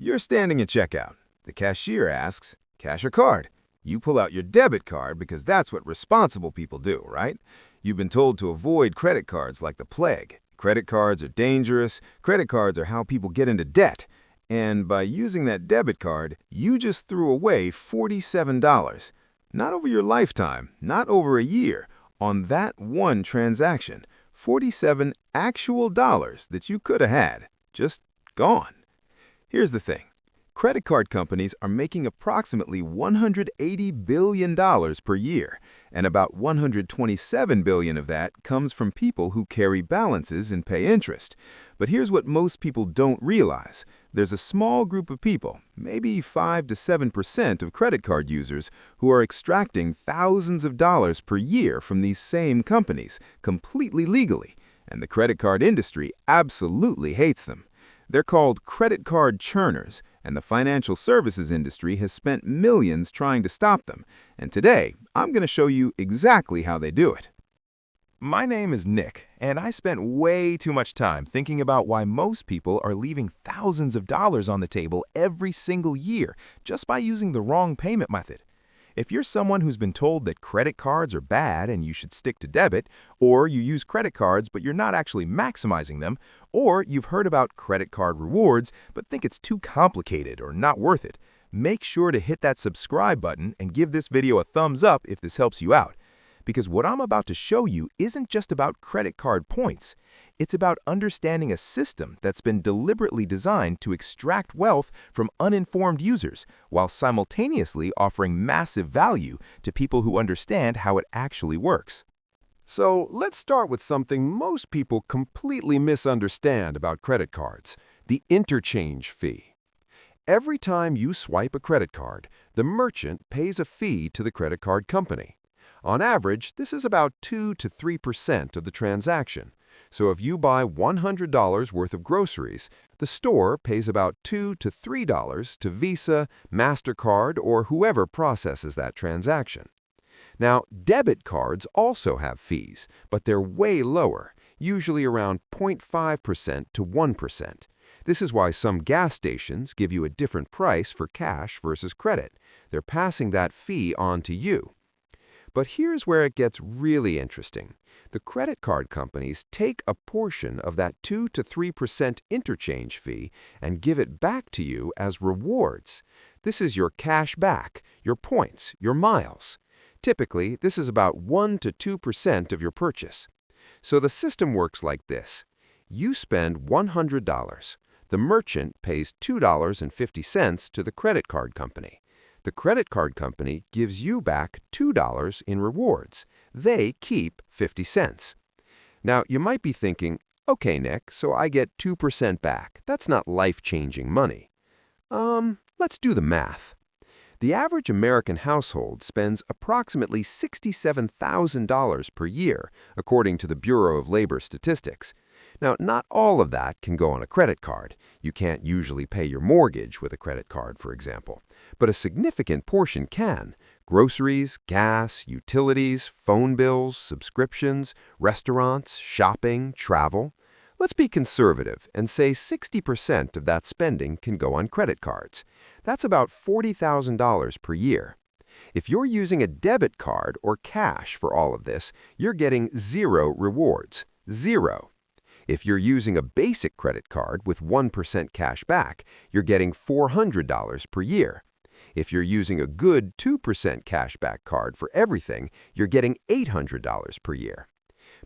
You're standing at checkout. The cashier asks, "Cash or card?" You pull out your debit card because that's what responsible people do, right? You've been told to avoid credit cards like the plague. Credit cards are dangerous. Credit cards are how people get into debt. And by using that debit card, you just threw away $47. Not over your lifetime, not over a year, on that one transaction. 47 actual dollars that you could have had. Just gone. Here's the thing. Credit card companies are making approximately $180 billion per year, and about $127 billion of that comes from people who carry balances and pay interest. But here's what most people don't realize. There's a small group of people, maybe 5 to 7% of credit card users, who are extracting thousands of dollars per year from these same companies, completely legally, and the credit card industry absolutely hates them. They're called credit card churners, and the financial services industry has spent millions trying to stop them. And today, I'm going to show you exactly how they do it. My name is Nick, and I spent way too much time thinking about why most people are leaving thousands of dollars on the table every single year just by using the wrong payment method. If you're someone who's been told that credit cards are bad and you should stick to debit, or you use credit cards but you're not actually maximizing them, or you've heard about credit card rewards but think it's too complicated or not worth it, make sure to hit that subscribe button and give this video a thumbs up if this helps you out. Because what I'm about to show you isn't just about credit card points. It's about understanding a system that's been deliberately designed to extract wealth from uninformed users while simultaneously offering massive value to people who understand how it actually works. So let's start with something most people completely misunderstand about credit cards: the interchange fee. Every time you swipe a credit card, the merchant pays a fee to the credit card company. On average, this is about 2 to 3% of the transaction. So if you buy $100 worth of groceries, the store pays about $2 to $3 to Visa, MasterCard, or whoever processes that transaction. Now, debit cards also have fees, but they're way lower, usually around 0.5% to 1%. This is why some gas stations give you a different price for cash versus credit. They're passing that fee on to you. But here's where it gets really interesting. The credit card companies take a portion of that 2 to 3% interchange fee and give it back to you as rewards. This is your cash back, your points, your miles. Typically, this is about 1 to 2% of your purchase. So the system works like this. You spend $100. The merchant pays $2.50 to the credit card company. The credit card company gives you back $2 in rewards. They keep 50 cents. Now, you might be thinking, okay, Nick, so I get 2% back. That's not life-changing money. Let's do the math. The average American household spends approximately $67,000 per year, according to the Bureau of Labor Statistics. Now, not all of that can go on a credit card. You can't usually pay your mortgage with a credit card, for example. But a significant portion can. Groceries, gas, utilities, phone bills, subscriptions, restaurants, shopping, travel. Let's be conservative and say 60% of that spending can go on credit cards. That's about $40,000 per year. If you're using a debit card or cash for all of this, you're getting zero rewards. Zero. If you're using a basic credit card with 1% cash back, you're getting $400 per year. If you're using a good 2% cashback card for everything, you're getting $800 per year.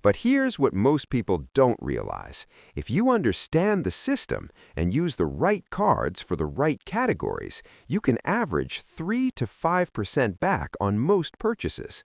But here's what most people don't realize. If you understand the system and use the right cards for the right categories, you can average 3 to 5% back on most purchases.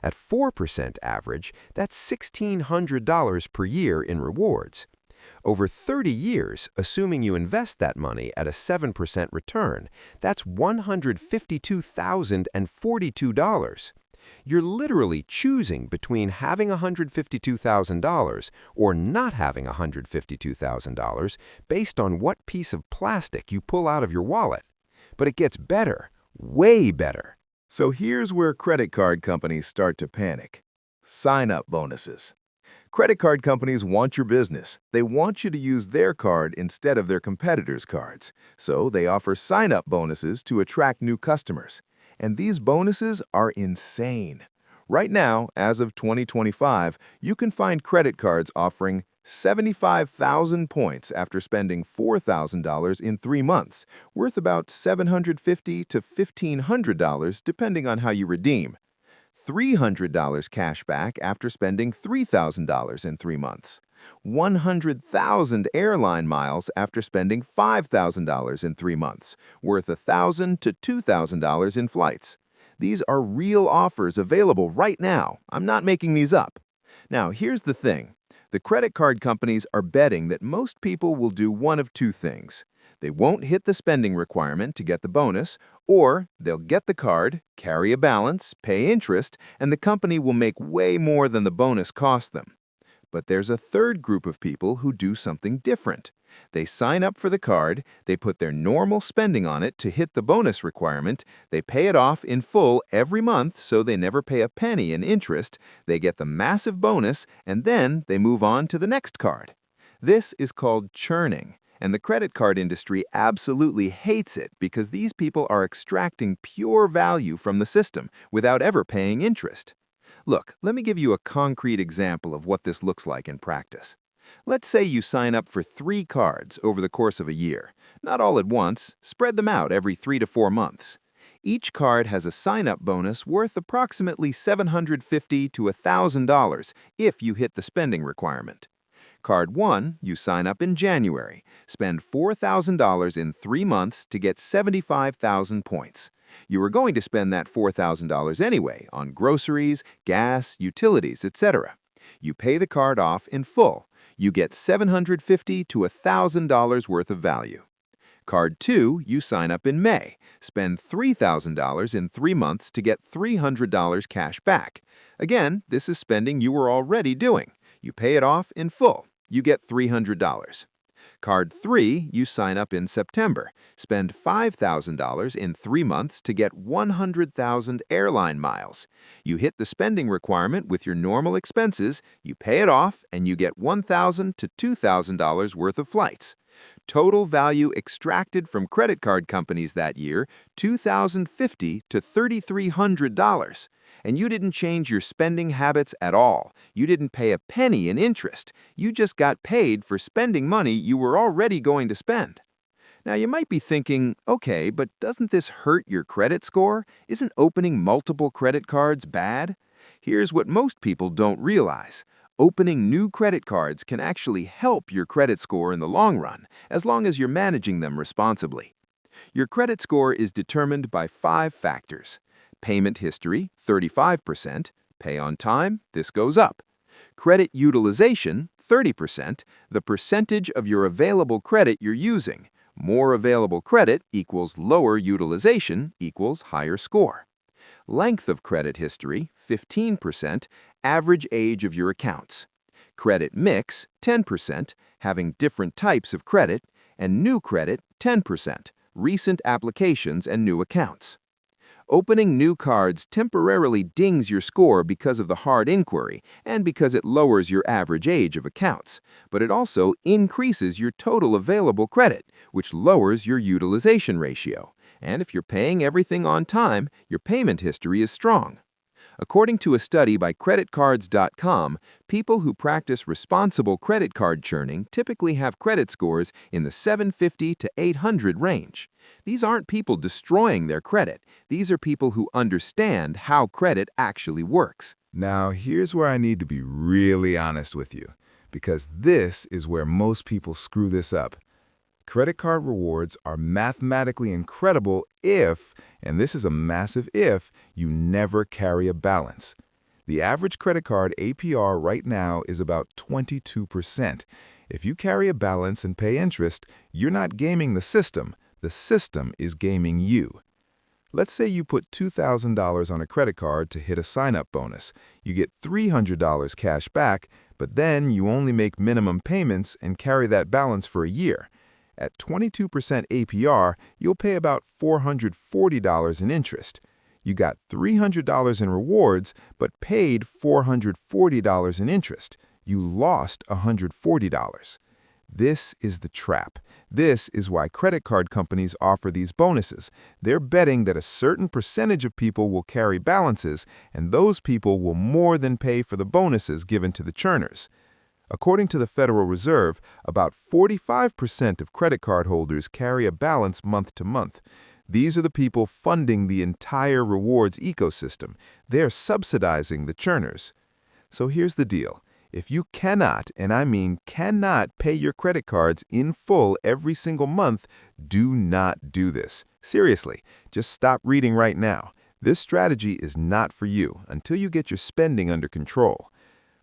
At 4% average, that's $1,600 per year in rewards. Over 30 years, assuming you invest that money at a 7% return, that's $152,042. You're literally choosing between having $152,000 or not having $152,000 based on what piece of plastic you pull out of your wallet. But it gets better, way better. So here's where credit card companies start to panic. Sign-up bonuses. Credit card companies want your business. They want you to use their card instead of their competitors' cards. So they offer sign-up bonuses to attract new customers. And these bonuses are insane. Right now, as of 2025, you can find credit cards offering 75,000 points after spending $4,000 in 3 months, worth about $750 to $1,500 depending on how you redeem. $300 cash back after spending $3,000 in 3 months. 100,000 airline miles after spending $5,000 in 3 months, worth $1,000 to $2,000 in flights. These are real offers available right now. I'm not making these up. Now, here's the thing. The credit card companies are betting that most people will do one of two things. They won't hit the spending requirement to get the bonus, or they'll get the card, carry a balance, pay interest, and the company will make way more than the bonus cost them. But there's a third group of people who do something different. They sign up for the card, they put their normal spending on it to hit the bonus requirement, they pay it off in full every month so they never pay a penny in interest, they get the massive bonus, and then they move on to the next card. This is called churning. And the credit card industry absolutely hates it because these people are extracting pure value from the system without ever paying interest. Look, let me give you a concrete example of what this looks like in practice. Let's say you sign up for 3 cards over the course of a year. Not all at once, spread them out every 3 to 4 months. Each card has a sign-up bonus worth approximately $750 to $1,000 if you hit the spending requirement. Card 1, you sign up in January. Spend $4,000 in 3 months to get 75,000 points. You were going to spend that $4,000 anyway on groceries, gas, utilities, etc. You pay the card off in full. You get $750 to $1,000 worth of value. Card 2, you sign up in May. Spend $3,000 in 3 months to get $300 cash back. Again, this is spending you were already doing. You pay it off in full. You get $300. Card 3, you sign up in September. Spend $5,000 in 3 months to get 100,000 airline miles. You hit the spending requirement with your normal expenses, you pay it off, and you get $1,000 to $2,000 worth of flights. Total value extracted from credit card companies that year, $2,050 to $3,300. And you didn't change your spending habits at all. You didn't pay a penny in interest. You just got paid for spending money you were already going to spend. Now, you might be thinking, okay, but doesn't this hurt your credit score? Isn't opening multiple credit cards bad? Here's what most people don't realize. Opening new credit cards can actually help your credit score in the long run, as long as you're managing them responsibly. Your credit score is determined by 5 factors. Payment history, 35%. Pay on time, this goes up. Credit utilization, 30%, the percentage of your available credit you're using. More available credit equals lower utilization equals higher score. Length of credit history, 15%, average age of your accounts. Credit mix, 10%, having different types of credit, and new credit, 10%, recent applications and new accounts. Opening new cards temporarily dings your score because of the hard inquiry and because it lowers your average age of accounts, but it also increases your total available credit, which lowers your utilization ratio. And if you're paying everything on time, your payment history is strong. According to a study by creditcards.com, people who practice responsible credit card churning typically have credit scores in the 750 to 800 range. These aren't people destroying their credit. These are people who understand how credit actually works. Now, here's where I need to be really honest with you, because this is where most people screw this up. Credit card rewards are mathematically incredible if, and this is a massive if, you never carry a balance. The average credit card APR right now is about 22%. If you carry a balance and pay interest, you're not gaming the system is gaming you. Let's say you put $2,000 on a credit card to hit a sign-up bonus. You get $300 cash back, but then you only make minimum payments and carry that balance for a year. At 22% APR, you'll pay about $440 in interest. You got $300 in rewards, but paid $440 in interest. you lost $140. This is the trap. This is why credit card companies offer these bonuses. They're betting that a certain percentage of people will carry balances, and those people will more than pay for the bonuses given to the churners. According to the Federal Reserve, about 45% of credit card holders carry a balance month to month. These are the people funding the entire rewards ecosystem. They're subsidizing the churners. So here's the deal. If you cannot, and I mean cannot, pay your credit cards in full every single month, do not do this. Seriously, just stop reading right now. This strategy is not for you until you get your spending under control.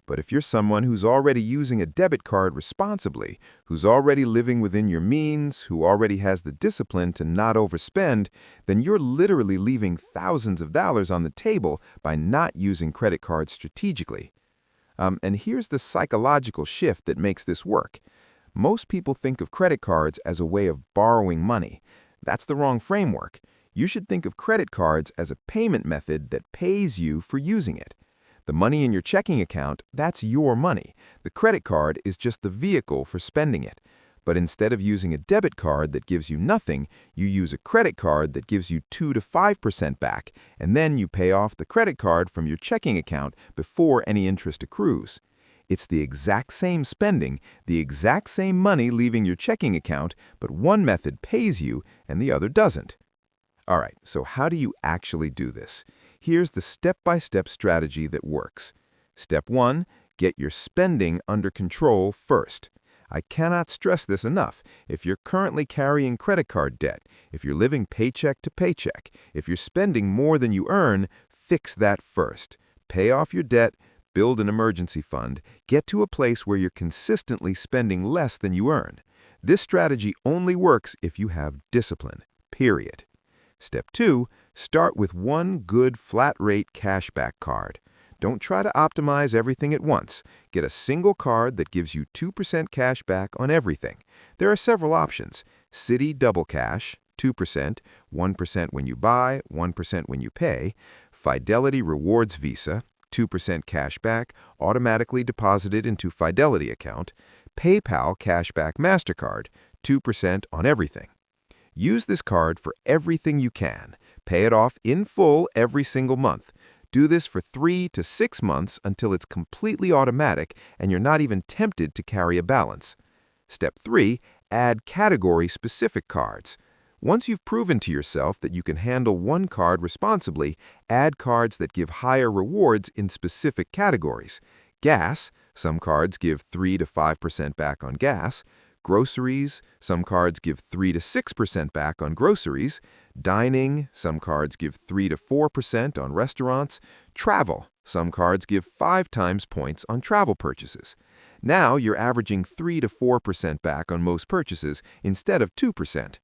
But if you're someone who's already using a debit card responsibly, who's already living within your means, who already has the discipline to not overspend, then you're literally leaving thousands of dollars on the table by not using credit cards strategically. And here's the psychological shift that makes this work. Most people think of credit cards as a way of borrowing money. That's the wrong framework. You should think of credit cards as a payment method that pays you for using it. The money in your checking account, that's your money. The credit card is just the vehicle for spending it. But instead of using a debit card that gives you nothing, you use a credit card that gives you 2 to 5% back, and then you pay off the credit card from your checking account before any interest accrues. It's the exact same spending, the exact same money leaving your checking account, but one method pays you and the other doesn't. All right, so how do you actually do this? Here's the step-by-step strategy that works. Step 1, get your spending under control first. I cannot stress this enough. If you're currently carrying credit card debt, if you're living paycheck to paycheck, if you're spending more than you earn, fix that first. Pay off your debt, build an emergency fund, get to a place where you're consistently spending less than you earn. This strategy only works if you have discipline, period. Step 2, start with one good flat-rate cashback card. Don't try to optimize everything at once. Get a single card that gives you 2% cash back on everything. There are several options. Citi Double Cash, 2%, 1% when you buy, 1% when you pay. Fidelity Rewards Visa, 2% cash back, automatically deposited into Fidelity account. PayPal Cashback MasterCard, 2% on everything. Use this card for everything you can. Pay it off in full every single month. Do this for 3 to 6 months until it's completely automatic and you're not even tempted to carry a balance. Step 3, add category-specific cards. Once you've proven to yourself that you can handle one card responsibly, add cards that give higher rewards in specific categories. Gas, some cards give 3 to 5% back on gas. Groceries, some cards give 3 to 6% back on groceries. Dining, some cards give 3 to 4% on restaurants. Travel, some cards give 5 times points on travel purchases. Now you're averaging 3 to 4% back on most purchases instead of 2%.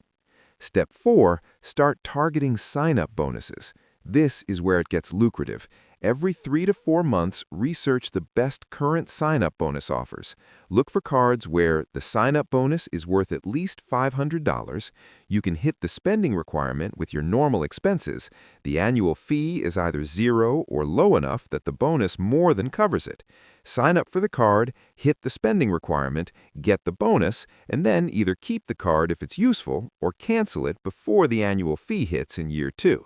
Step 4, start targeting sign-up bonuses. This is where it gets lucrative. Every 3 to 4 months, research the best current sign-up bonus offers. Look for cards where the sign-up bonus is worth at least $500, you can hit the spending requirement with your normal expenses, the annual fee is either zero or low enough that the bonus more than covers it. Sign up for the card, hit the spending requirement, get the bonus, and then either keep the card if it's useful or cancel it before the annual fee hits in year 2.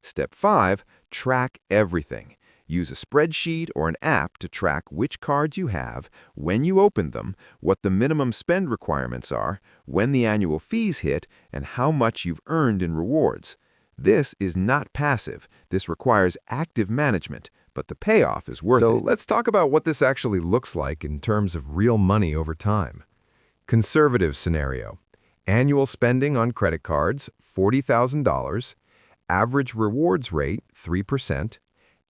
Step 5, track everything. Use a spreadsheet or an app to track which cards you have, when you open them, what the minimum spend requirements are, when the annual fees hit, and how much you've earned in rewards. This is not passive. This requires active management, but the payoff is worth it. So let's talk about what this actually looks like in terms of real money over time. Conservative scenario. Annual spending on credit cards, $40,000. Average rewards rate, 3%.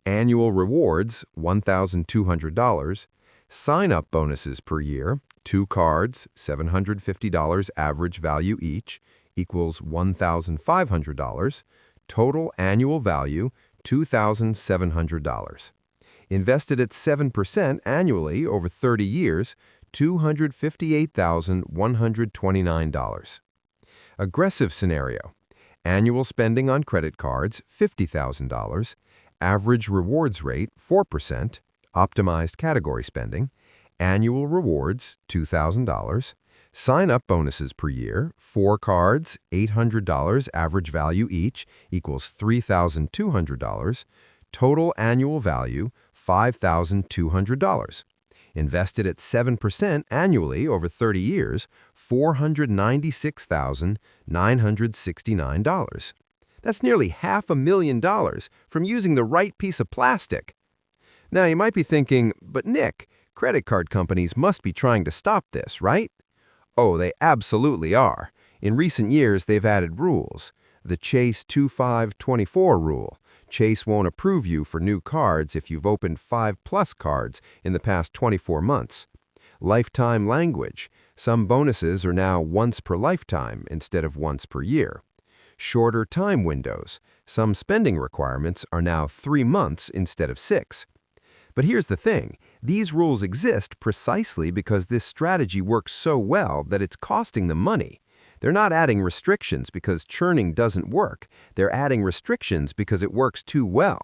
Annual rewards, $1,200. Sign-up bonuses per year, 2 cards, $750 average value each, equals $1,500. Total annual value, $2,700. Invested at 7% annually over 30 years, $258,129. Aggressive scenario. Annual spending on credit cards, $50,000. Average rewards rate, 4%. Optimized category spending. Annual rewards, $2,000. Sign-up bonuses per year, 4 cards, $800 average value each, equals $3,200. Total annual value, $5,200. Invested at 7% annually over 30 years, $496,969. That's nearly $500,000 from using the right piece of plastic. Now, you might be thinking, but Nick, credit card companies must be trying to stop this, right? Oh, they absolutely are. In recent years, they've added rules. The Chase 2524 rule. Chase won't approve you for new cards if you've opened 5+ cards in the past 24 months. Lifetime language. Some bonuses are now once per lifetime instead of once per year. Shorter time windows. Some spending requirements are now 3 months instead of 6. But here's the thing. These rules exist precisely because this strategy works so well that it's costing them money. They're not adding restrictions because churning doesn't work. They're adding restrictions because it works too well.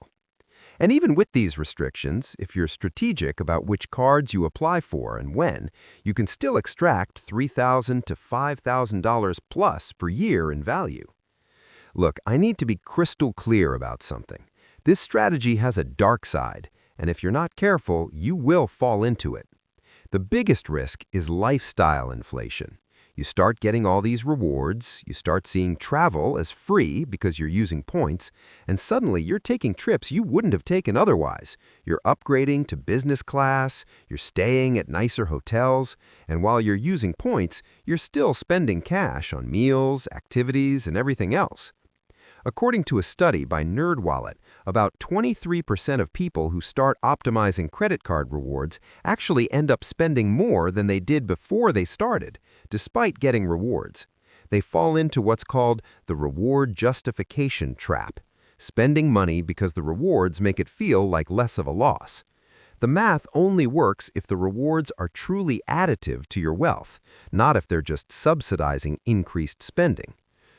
And even with these restrictions, if you're strategic about which cards you apply for and when, you can still extract $3,000 to $5,000 plus per year in value. Look, I need to be crystal clear about something. This strategy has a dark side, and if you're not careful, you will fall into it. The biggest risk is lifestyle inflation. You start getting all these rewards, you start seeing travel as free because you're using points, and suddenly you're taking trips you wouldn't have taken otherwise. You're upgrading to business class, you're staying at nicer hotels, and while you're using points, you're still spending cash on meals, activities, and everything else. According to a study by NerdWallet, about 23% of people who start optimizing credit card rewards actually end up spending more than they did before they started, despite getting rewards. They fall into what's called the reward justification trap, spending money because the rewards make it feel like less of a loss. The math only works if the rewards are truly additive to your wealth, not if they're just subsidizing increased spending.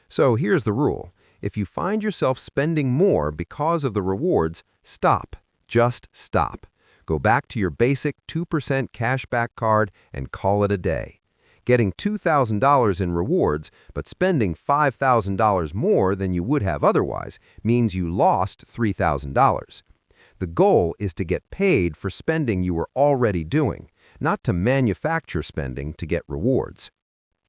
So here's the rule. If you find yourself spending more because of the rewards, stop. Just stop. Go back to your basic 2% cashback card and call it a day. Getting $2,000 in rewards, but spending $5,000 more than you would have otherwise means you lost $3,000. The goal is to get paid for spending you were already doing, not to manufacture spending to get rewards.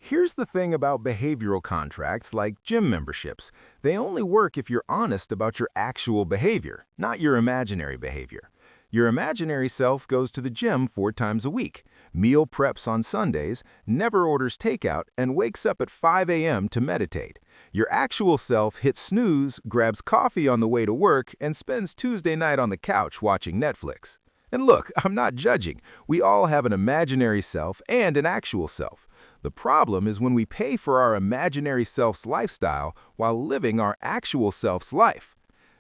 Here's the thing about behavioral contracts like gym memberships. They only work if you're honest about your actual behavior, not your imaginary behavior. Your imaginary self goes to the gym 4 times a week, meal preps on Sundays, never orders takeout, and wakes up at 5 a.m. to meditate. Your actual self hits snooze, grabs coffee on the way to work, and spends Tuesday night on the couch watching Netflix. And look, I'm not judging. We all have an imaginary self and an actual self. The problem is when we pay for our imaginary self's lifestyle while living our actual self's life.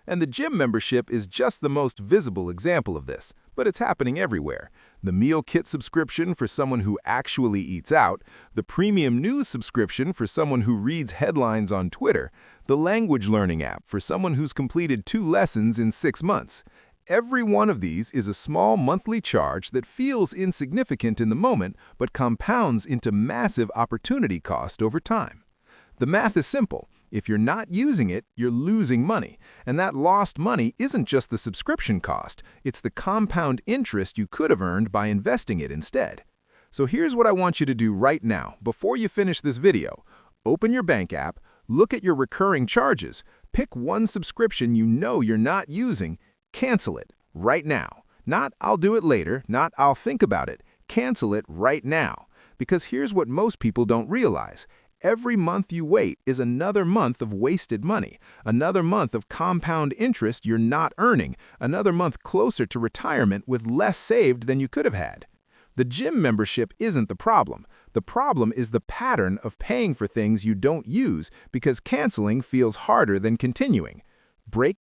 And the gym membership is just the most visible example of this, but it's happening everywhere. The meal kit subscription for someone who actually eats out, the premium news subscription for someone who reads headlines on Twitter, the language learning app for someone who's completed 2 lessons in 6 months. Every one of these is a small monthly charge that feels insignificant in the moment but compounds into massive opportunity cost over time. The math is simple. If you're not using it, you're losing money. And that lost money isn't just the subscription cost, it's the compound interest you could have earned by investing it instead. So here's what I want you to do right now, before you finish this video. Open your bank app, look at your recurring charges, pick one subscription you know you're not using, cancel it right now. Not I'll do it later, not I'll think about it. Cancel it right now. Because here's what most people don't realize. Every month you wait is another month of wasted money, another month of compound interest you're not earning, another month closer to retirement with less saved than you could have had. The gym membership isn't the problem. The problem is the pattern of paying for things you don't use because canceling feels harder than continuing. Break